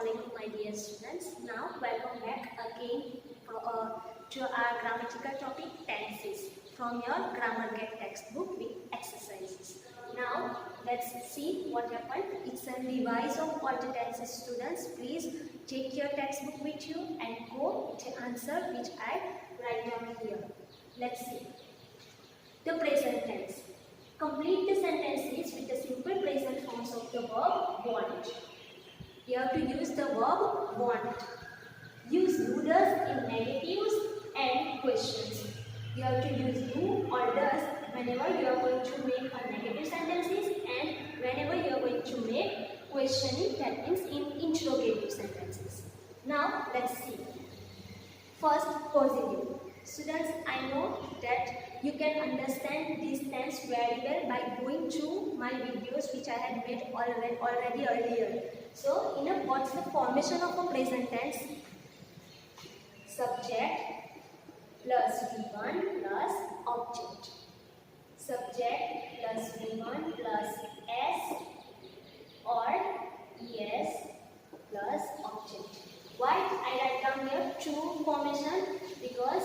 Assalamualaikum my dear students. Now welcome back again to our grammatical topic tenses from your grammar get textbook with exercises. Now let's see what happened. It's a revise of all the tenses students. Please take your textbook with you and go to answer which I write down here. Let's see. The present tense. Complete the sentences with the simple present forms of the verb want. You have to use the verb want. Use do does in negatives and questions. You have to use do or does whenever you are going to make a negative sentences and whenever you are going to make questioning, that means in interrogative sentences. Now let's see. First, positive. Students, I know that you can understand this tense very well by going to my videos which I had made already earlier. So, what's the formation of a present tense? Subject plus V1 plus object. Subject plus V1 plus S or ES plus object. Why I write down here two formation? Because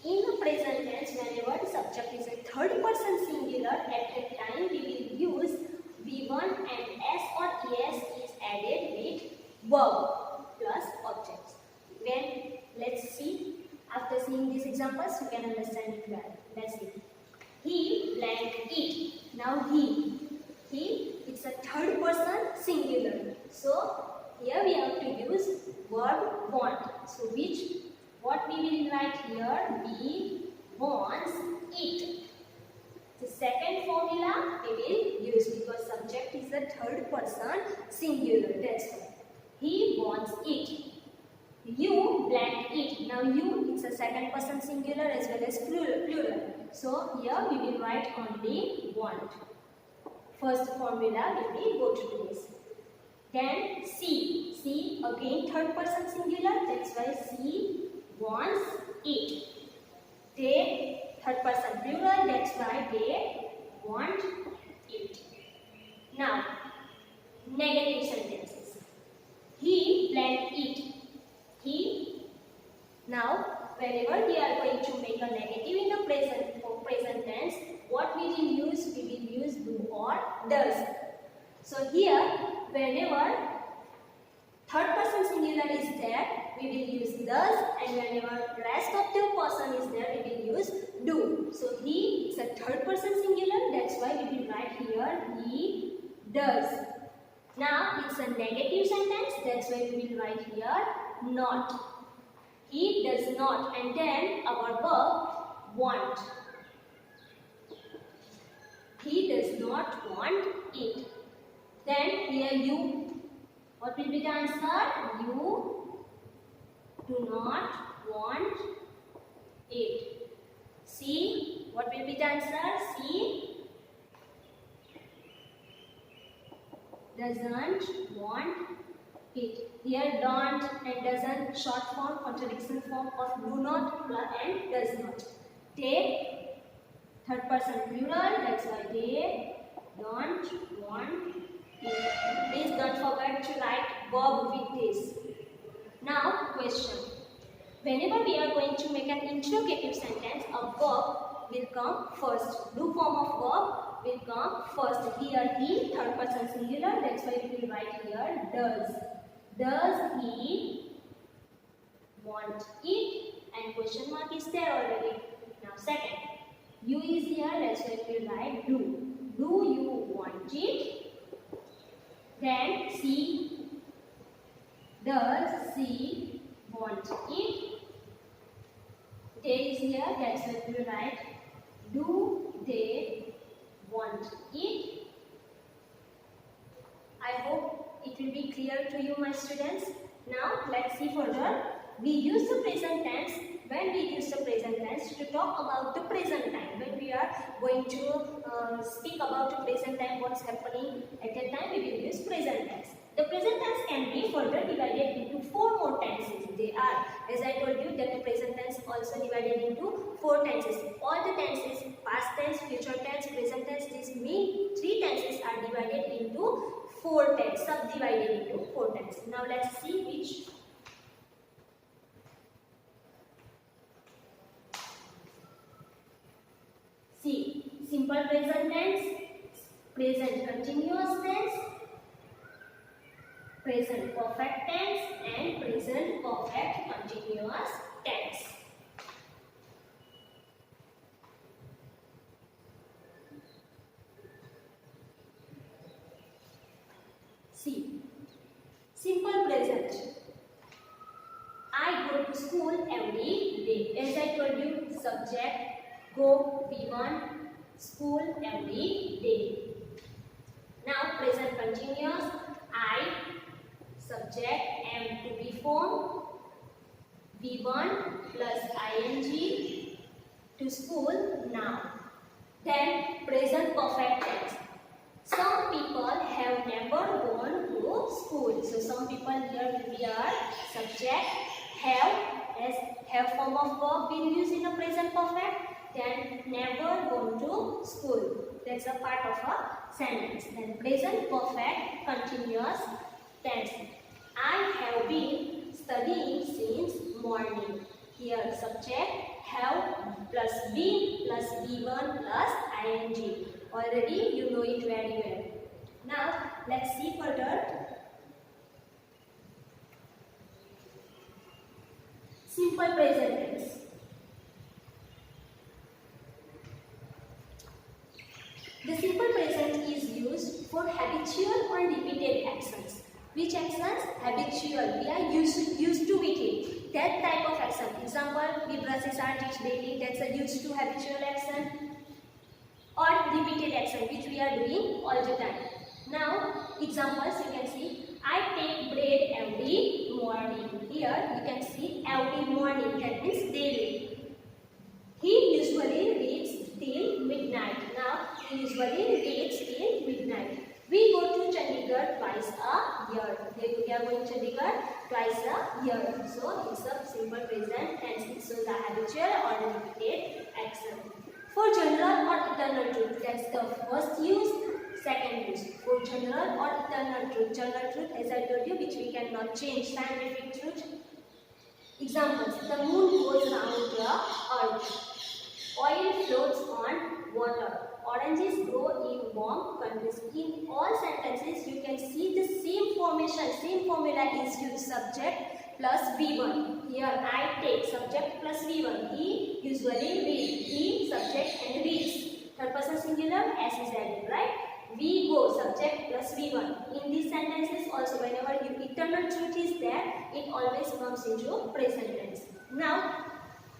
in the present tense, whenever the subject is a third person singular, at that time we will use V1 and S or ES is added with verb plus objects. Then let's see. After seeing these examples, you can understand it well. Let's see. He blank it. Now he, it's a third person singular. So here we have to use verb want. So what we will write here? He wants it. The second formula we will use because subject is a third person singular. That's why. He wants it. You blank it. Now you, it's a second person singular as well as plural. So here we will write only want. First formula we will go to this. Then C again third person singular. That's why C wants it. They third person plural. That's why they want it. Now negative sentences. He blank it. He. Now whenever we are going to make a negative in the present tense, what we will use? We will use do or does. So here whenever third person singular is there, we will use does, and whenever rest of the person is there, we will use do. So he is a third person singular, that's why we will write here he does. Now it's a negative sentence, that's why we will write here not. He does not, and then our verb want. He does not want it. Then here you, what will be the answer? You do not want it. C, what will be the answer? C doesn't want it. Here don't and doesn't, short form, contradiction form of do not and does not. They, third person plural, that's why they don't want it. Please don't forget to write verb with this. Now question. Whenever we are going to make an interrogative sentence, a verb will come first. Do form of verb will come first. Here he, third person singular, that's why we will write here does. Does he want it? And question mark is there already. Now second. You is here, that's why we will write do. Do you want it? Then C, does C want it? They is here, that's why we will write do they want it? I hope it will be clear to you, my students. Now let's see further. We use the present tense. When we use the present tense to talk about the present time, when we are going to speak about the present time, what's happening at that time, we will use present tense. The present tense can be further divided into 4 more tenses. They are, as I told you, that the present tense also divided into 4 tenses. All the tenses, past tense, future tense, present tense, these 3 tenses are divided into 4 tens, subdivided into 4 tens. Now let's see which. See, simple present tense, present continuous tense, present perfect tense and present perfect continuous tense. See, simple present. I go to school every day. As I told you, subject, go, B1, school every day. Now present continuous, I, subject, am to be formed, B1 plus ing, to school now. Then present perfect tense. Some people have never gone to school. So some people here will be our subject, have, as have form of verb being used in a present perfect. Then never gone to school. That's a part of a sentence. Then present perfect continuous tense. I have been studying since morning. Here subject have plus been plus B1 plus ing. Already you know it very well. Now let's see further. Simple present tense. The simple present is used for habitual or repeated actions. Which actions? Habitual. We are used to with it. That type of action. Example, we brush our teeth daily. That's a used to habitual action. Or repeated action, which we are doing all the time. Now, examples you can see. I take bread every morning. Here you can see every morning. That means daily. He usually reads till midnight. Now, he usually reads till midnight. We go to Chandigarh twice a year. We are going to Chandigarh twice a year. So, it's a simple present tense. It shows a habitual or repeated action. For general or eternal truth, that's the first use. Second use. For general or eternal truth. General truth, as I told you, which we cannot change. Scientific truth. Examples. The moon goes round the earth. Oil floats on water. Oranges grow in warm countries. In all sentences, you can see the same formation, same formula is used. Subject plus V1. Here I take subject plus V1. He usually reads. He subject and reads. Third person singular, S is added, right? We go subject plus V1. In these sentences also, whenever eternal truth is there, it always comes into present tense. Now,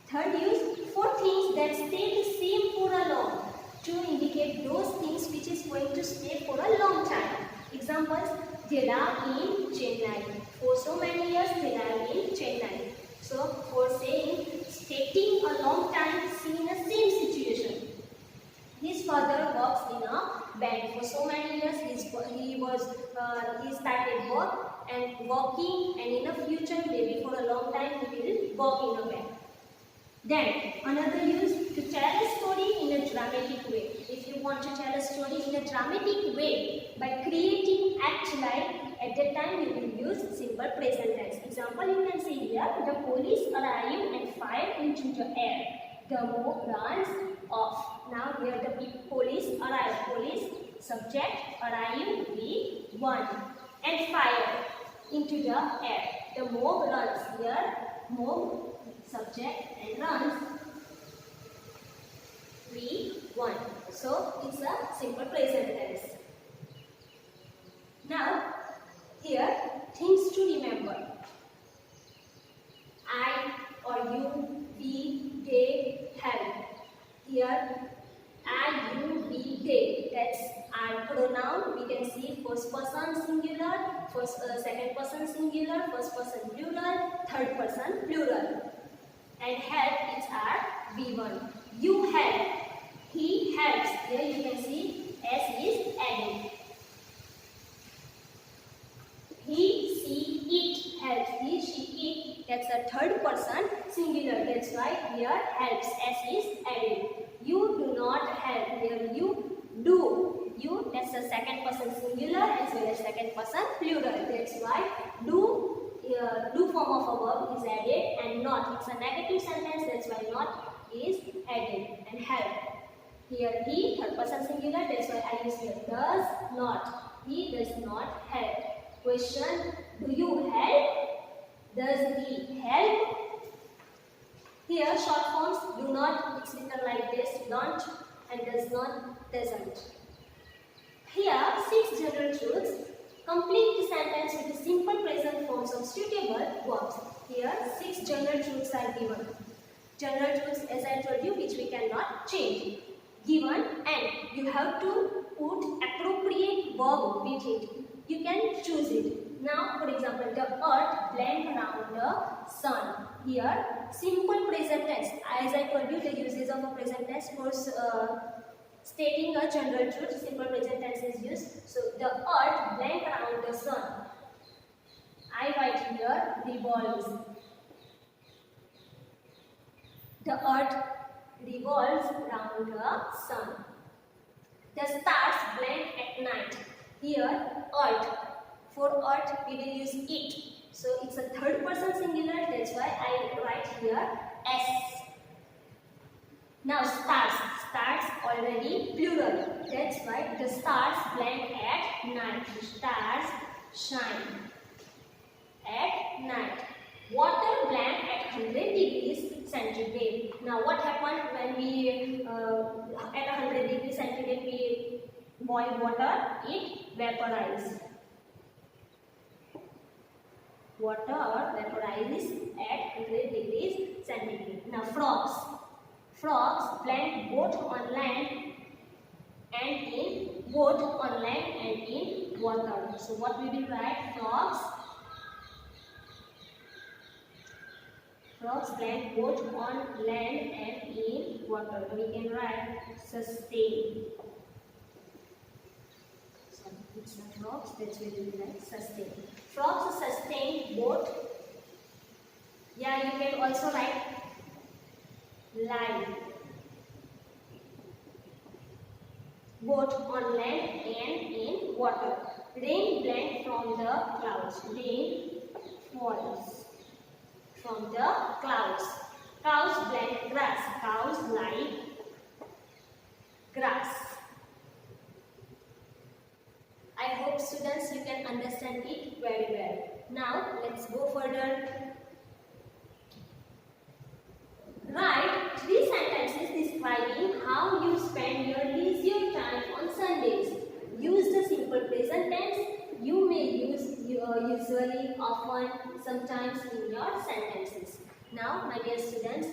third use, for things that stay the same for a long, to indicate those things which is going to stay for a long time. Examples, they are in Chennai. For so many years, they are in Chennai. So, for saying, stating a long time, seen in the same situation. His father works in a bank. For so many years, he started work and working, and in the future, maybe for a long time, he will work in a bank. Then, another use, to tell a story in a dramatic way. If you want to tell a story in a dramatic way, by creating act like, at that time you will use simple present tense. Example, you can see here, the police arrive and fire into the air. The mob runs off. Now, here the police arrive. Police, subject, arrive, V1. And fire into the air. The mob runs. Here, mob, subject and runs, V1. So, it's a simple present tense. Now, here, things to remember. I or you, we, they, help. Here, I, you, we, they. That's our pronoun. We can see first person singular, second person singular, first person plural, third person plural. And help is our V1. You help. He helps. Here you can see S is added. He, she, it helps. He, she, it. That's a third person singular. That's why here helps. S is added. You do not help. Here you do. You, that's a second person singular as well as second second person plural. That's why do form of a verb is added and not. It's a negative sentence. That's why not is added. And help. Here he, third person singular. That's why I use here does not. He does not help. Question: do you help? Does he help? Here short forms do not, it's written like this, don't and does not, doesn't. Here 6 general truths. Complete the sentence with the simple present forms of suitable verbs. Here 6 general truths are given. General truths, as I told you, which we cannot change. Given, and you have to put appropriate verb with it. You can choose it. Now, for example, the earth blank around the sun. Here, simple present tense. As I told you, the uses of a present tense for stating a general truth, simple present tense is used. So, the earth blank around the sun. I write here revolves. The earth revolves around the sun. The stars blank at night. Here, earth. For earth, we will use it. So, it's a third person singular. That's why I write here S. Now, stars. Stars already plural. That's why the stars blank at night. Stars shine at night. Water blank at 100 degrees centigrade. Now, what happened when we at 100 degrees centigrade we boil water? It vaporizes. Water vaporizes at 100 degrees centigrade. Now, frogs. Frogs blank both on land and in water. So, what we will write? Frogs. Frogs blank both on land and in water. We can write sustain. So it's a frogs. That's where we will write sustain. Frogs sustain both. Yeah, you can also write live. Both on land and in water. Rain blank from the clouds. Rain falls from the clouds. Cows blank grass. Cows like grass. I hope students you can understand it very well. Now let's go further. Write 3 sentences describing how you spend your leisure time on Sundays. Use the simple present tense. You may use usually, often, sometimes in your sentences. Now, my dear students,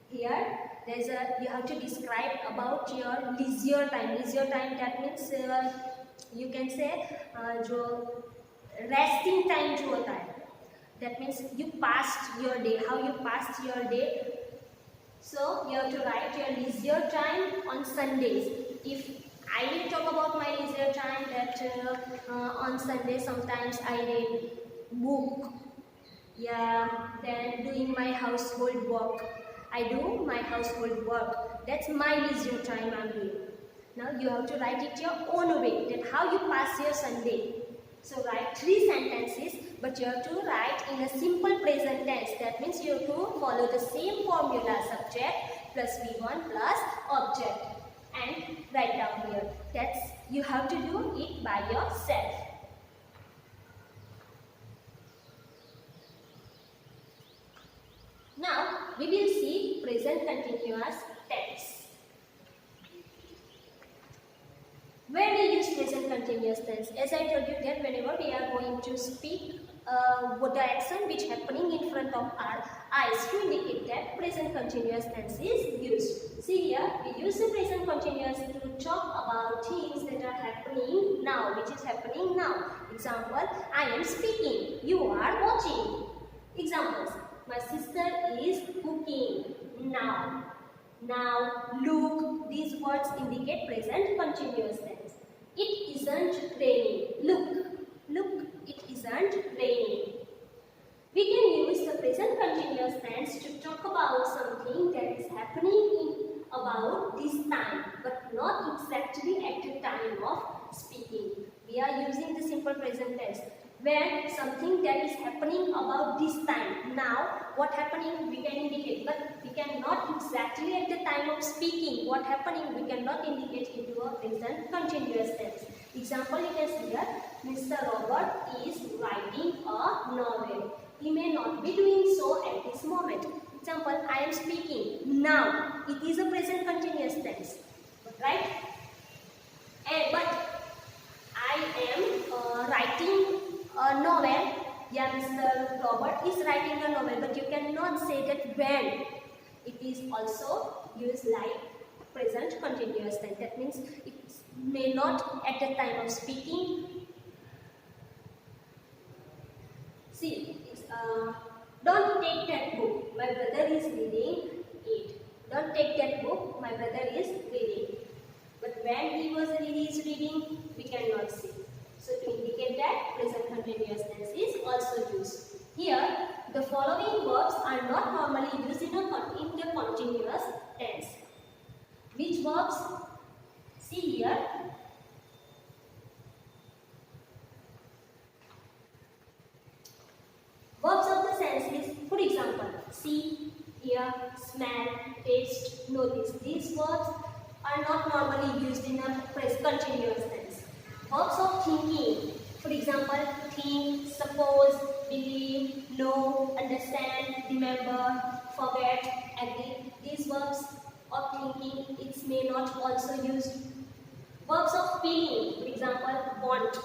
here you have to describe about your leisure time. Leisure time, that means you can say जो resting time जो होता है. That means you passed your day. How you passed your day. So you have to write your leisure time on Sundays. If I will talk about my leisure time, that on Sunday sometimes I read book. Yeah, then doing my household work. I do my household work. That's my leisure time I'm doing. Now you have to write it your own way. That how you pass your Sunday. So write 3 sentences, but you have to write in a simple present tense. That means you have to follow the same formula: subject plus V1 plus object. And write down here. That's you have to do it by yourself. Now we will see present continuous tense. Where we use present continuous tense? As I told you that whenever we are going to speak the action which happening in front of our eyes to indicate that present continuous tense is used. See here, we use the present continuous to talk about things that are happening now, which is happening now. Example, I am speaking, you are watching. Examples, my sister is cooking now. Now, look, these words indicate present continuous tense. It isn't raining. Look, it isn't raining. We can use the present continuous tense to talk about something that is happening in about this time, but not exactly at the time of speaking. We are using the simple simple present tense. When something that is happening about this time. Now, what happening we can indicate, but we cannot exactly at the time of speaking. What happening we cannot indicate into a present continuous tense. Example, you can see here, Mr. Robert is writing a novel. He may not be doing so at this moment. Example, I am speaking now. It is a present continuous tense, right? But I am writing a novel. Yeah, Mr. Robert is writing a novel, but you cannot say that when. It is also used like present continuous tense. That means it may not at the time of speaking. See, don't take that book. My brother is reading it. Don't take that book. My brother is reading. But when he is reading, we cannot see. So to indicate that, present continuous tense is also used. Here, the following verbs are not normally used in the continuous tense. Which verbs? See here. Verbs of the sense is, for example, see, hear, smell, taste, notice. These verbs are not normally used in a continuous tense. Verbs of thinking, for example, think, suppose, believe, know, understand, remember, forget, agree. These verbs of thinking, it may not also used. Verbs of feeling, for example, want.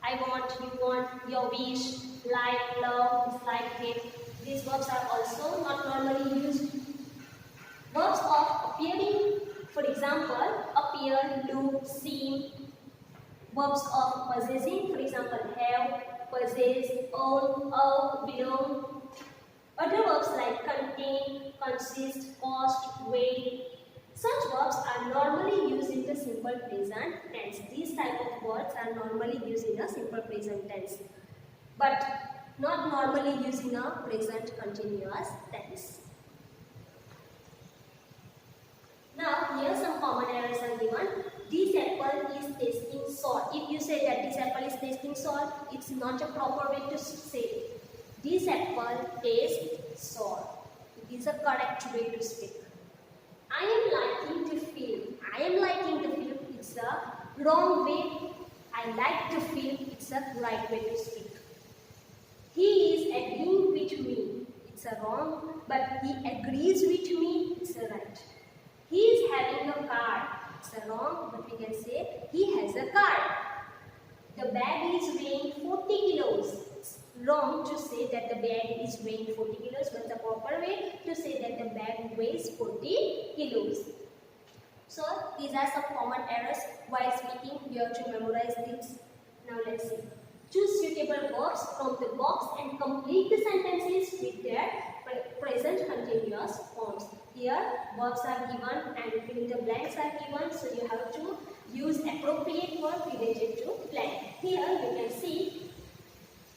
I want, you want, your wish, like, love, dislike, hate. These verbs are also not normally used. Verbs of appearing, for example, appear, look, seem. Verbs of possessing, for example, have, possess, own, belong. Other verbs like contain, consist, cost, weight. Such verbs are normally used in the simple present tense. These type of words are normally used in a simple present tense, but not normally used in a present continuous tense. Now, here some common errors are given. This apple is tasting salt. If you say that this apple is tasting salt, it's not a proper way to say. This apple tastes salt. It is a correct way to speak. I am liking to feel. I am liking to feel. It's a wrong way. I like to feel. It's a right way to speak. He is agreeing with me. It's a wrong, but he agrees with me. It's a right. He is having a car. It's a wrong, but we can say he has a car. The bag is weighing 40 kilos. It's wrong to say that the bag is weighing 40 kilos, but the proper way to say that the bag weighs 40 kilos. So these are some common errors while speaking. We have to memorize these. Now let's see. Choose suitable verbs from the box and complete the sentences with their present continuous forms. Here verbs are given and fill in the blanks are given, so you have to use appropriate word related to blank. Here you can see,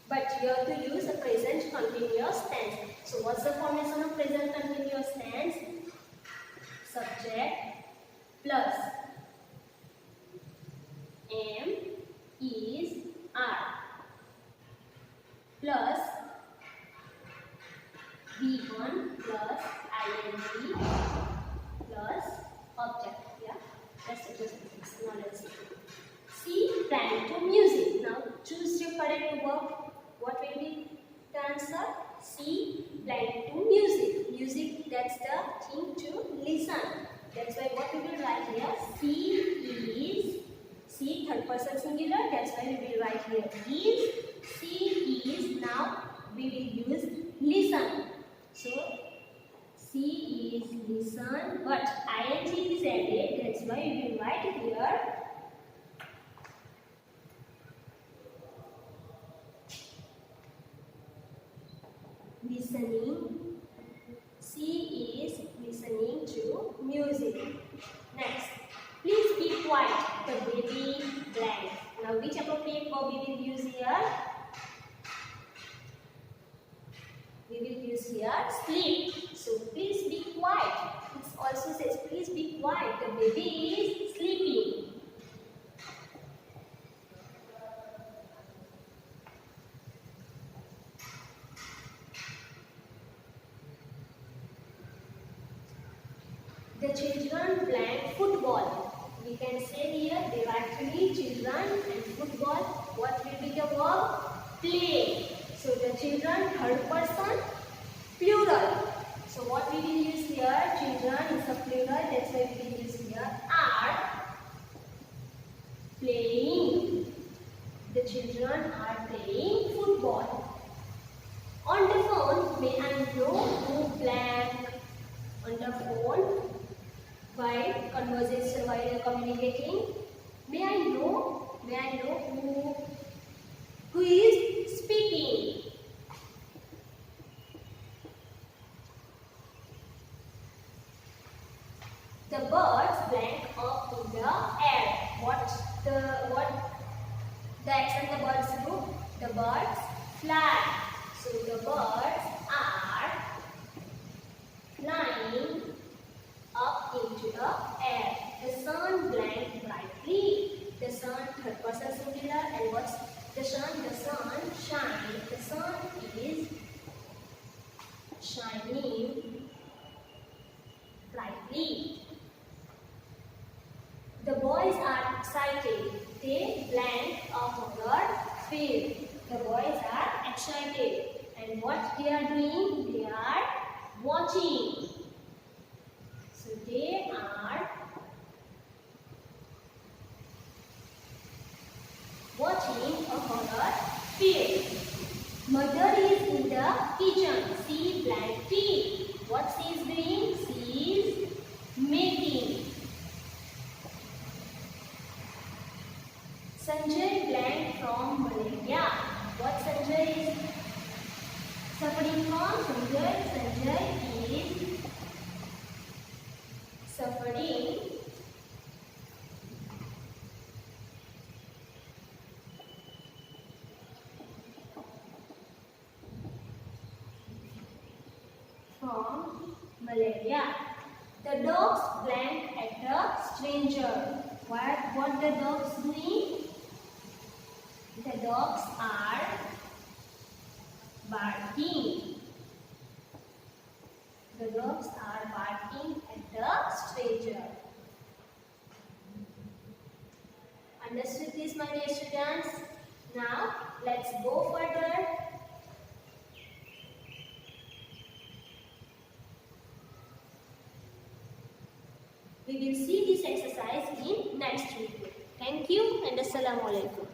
but you have to use a present continuous tense. So what's the formation of present continuous tense? Subject plus am, is, are plus V1 plus ing plus object. Yeah, that's it. Now let's see. C. Plan to music. Now choose your correct verb. What will be the answer? C. Plan to music. Music, that's the thing to listen. That's why what we will write here? C is, C third person singular. That's why we will write here is. C is. Now we will use listen. So C is listen, but ing is added. That's why we will write here listening. C is listening to music. Next, please be quiet. The baby blank. Now, which appropriate verb we will use here? We will use here sleep. So please be quiet. It also says please be quiet. The baby is sleeping. The children playing football. We can say here directly children and football. What will be the verb? Play. So the children third person plural. So what we will use here? Children is a plural. That's why we will use here are playing. The children are playing football. On the phone, may I know who blank? On the phone, while conversation, while communicating, may I know who is speaking? The birds blank up in the air. What the action the birds do? The birds fly. So the birds are flying up into the air. The sun blank brightly. The sun third person singular, and what's the sun? The sun shine. The sun is shining brightly. The boys are excited. They blank a colored field. The boys are excited. And what they are doing? They are watching. So they are watching a colored field. Mother is in the kitchen. She blank tea. What she is doing? She is making. Sanjay blank from malaria. What Sanjay is suffering from? Sanjay is suffering from malaria. The dogs blank at the stranger. What the dogs doing? The dogs are barking. The dogs are barking at the stranger. Understood this, my dear students? Now, let's go further. We will see this exercise in next video. Thank you and Assalamu alaikum.